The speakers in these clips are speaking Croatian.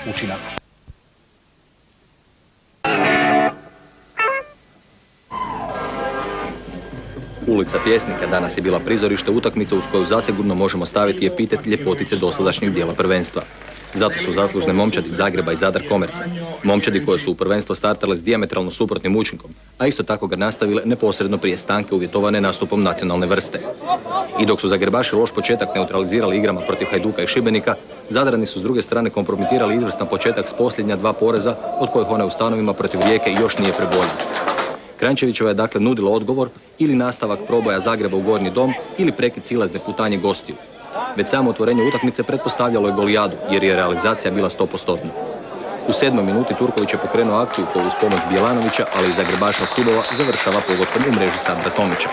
učinak. Ulica Pjesnika danas je bila prizorište utakmice uz koju zasigurno možemo staviti epitet ljepotice dosadašnjeg dijela prvenstva. Zato su zaslužne momčadi Zagreba i Zadar Komerca. Momčadi koje su u prvenstvo startale s dijametralno suprotnim učinkom, a isto tako ga nastavile neposredno prije stanke uvjetovane nastupom nacionalne vrste. I dok su Zagrebaši loš početak neutralizirali igrama protiv Hajduka i Šibenika, Zadrani su s druge strane kompromitirali izvrstan početak s posljednja dva poreza, od kojih one u stanovima protiv Rijeke još nije preboljena. Kranjčevićeva je dakle nudila odgovor ili nastavak proboja Zagreba u gornji dom ili prekid silazne putanje gostiju. Već samo otvorenje utakmice pretpostavljalo je golijadu jer je realizacija bila 100%. U 7. minuti Turković je pokrenuo akciju koju uz pomoć Bjelanovića, ali i Zagrebaša Osibova završava pogodkom u mreži Sandra Tomića.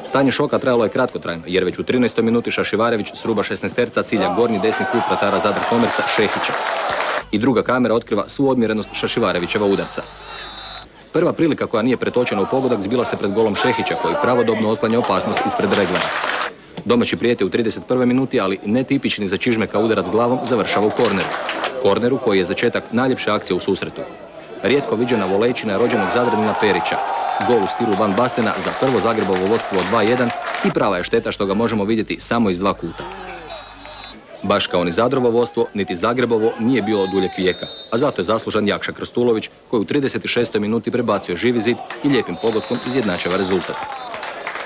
Stanje šoka trajalo je kratkotrajno jer već u 13. minuti Šašivarević sruba 16-terca cilja gornji desni kut vratara Zadar Komerca Šehića. I druga kamera otkriva svu odmjerenost Šašivarevićeva udarca. Prva prilika koja nije pretočena u pogodak zbila se pred golom Šehića koji pravodobno otklanja opasnost ispred Reglana. Domaći prijete u 31. minuti, ali netipični za Čižmeka udarac glavom završava u korneru. Korneru koji je začetak najljepše akcije u susretu. Rijetko viđena volejčina rođenog Zadranina Perića. Gol u stilu Van Bastena za prvo Zagrebovo vodstvo od 2:1 i prava je šteta što ga možemo vidjeti samo iz dva kuta. Baš kao ni Zadrovo vodstvo, niti Zagrebovo nije bilo od duljeg vijeka, a zato je zaslužan Jakša Krstulović koji u 36. minuti prebacio živi zid i lijepim pogodkom izjednačava rezultat.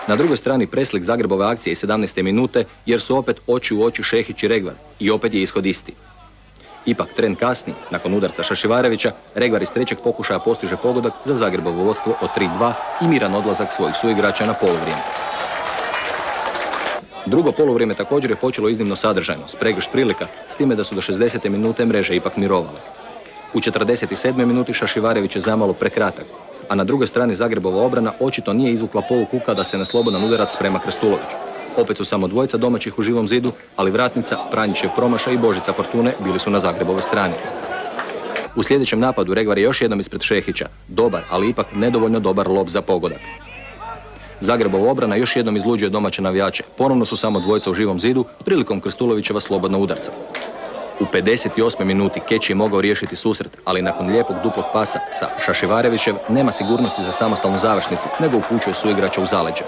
Na drugoj strani preslik Zagrebove akcije iz 17. minute jer su opet oči u oči Šehić i Regvar i opet je ishod isti. Ipak tren kasni, nakon udarca Šašivarevića, Regvar iz trećeg pokušaja postiže pogodak za Zagrebovo vodstvo od 3:2 i miran odlazak svojih suigrača na poluvrijeme. Drugo poluvrijeme također je počelo iznimno sadržajno, s pregršt prilika, s time da su do 60. minute mreže ipak mirovale. U 47. minuti Šašivarević je zamalo prekratak, a na drugoj strani Zagrebova obrana očito nije izvukla poluku kada se na slobodan udarac sprema Krstulović. Opet su samo dvojica domaćih u živom zidu, ali vratnica, Pranjićev promašaj i Božica Fortune bili su na Zagrebovoj strani. U sljedećem napadu Regvar je još jednom ispred Šehića, dobar, ali ipak nedovoljno dobar lob za pogodak. Zagrebova obrana još jednom izluđuje domaće navijače. Ponovno su samo dvojica u živom zidu prilikom Krstulovićeva slobodna udarca. U 58. minuti Keći je mogao riješiti susret, ali nakon lijepog duplog pasa sa Šašivarevićev nema sigurnosti za samostalnu završnicu, nego upućuje suigrača u zaleđe.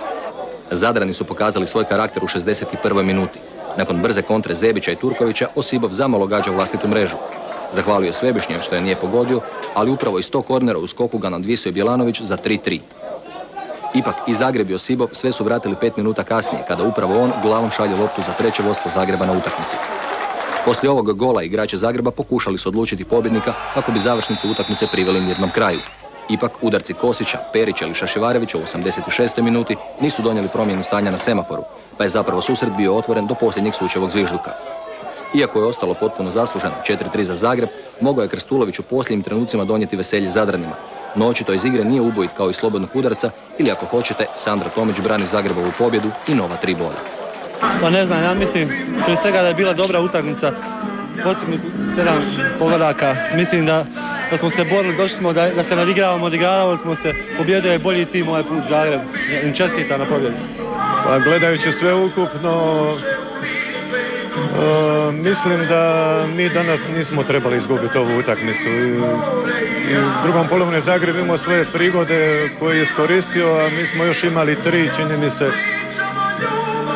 Zadrani su pokazali svoj karakter u 61. minuti. Nakon brze kontre Zebića i Turkovića, Osibov zamalo gađa vlastitu mrežu. Zahvalio je Svebišnjev što je nije pogodio, ali upravo iz 100 kornera u skoku ga nadvisuje Bjelanović za 3:3. Ipak i Zagreb i Osibov sve su vratili 5 minuta kasnije, kada upravo on glavom šalje loptu za treće vodstvo Zagreba na utakmici. Poslije ovog gola igrači Zagreba pokušali su odlučiti pobjednika kako bi završnicu utakmice priveli mirnom kraju. Ipak udarci Kosića, Perića ili Šašivarevića u 86. minuti nisu donijeli promjenu stanja na semaforu, pa je zapravo susret bio otvoren do posljednjeg sučevog zvižduka. Iako je ostalo potpuno zasluženo 4:3 za Zagreb, mogao je Krstulović u posljednjim trenucima donijeti veselje Zadranima. No očito iz igre nije ubojit kao i slobodnog udarca ili ako hoćete, Sandro Tomić brani Zagrebovu pobjedu i nova 3 boda. Pa ne znam, ja mislim prije svega da je bila dobra utakmica, posljednjih 7 pogodaka. Mislim da smo se borili, došli smo da se odigravali smo se, pobjedio je bolji tim ovaj put Zagreb. Čestita na pobjedu. Pa gledajući sve ukupno, mislim da mi danas nismo trebali izgubiti ovu utakmicu. I u drugom polovine Zagreb imao svoje prigode koje je iskoristio, a mi smo još imali 3, čini mi se,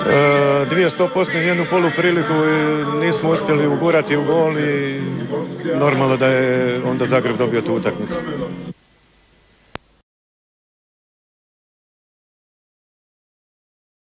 2 100% jednu polu priliku i nismo uspjeli ugurati u gol i normalno da je onda Zagreb dobio tu utakmicu.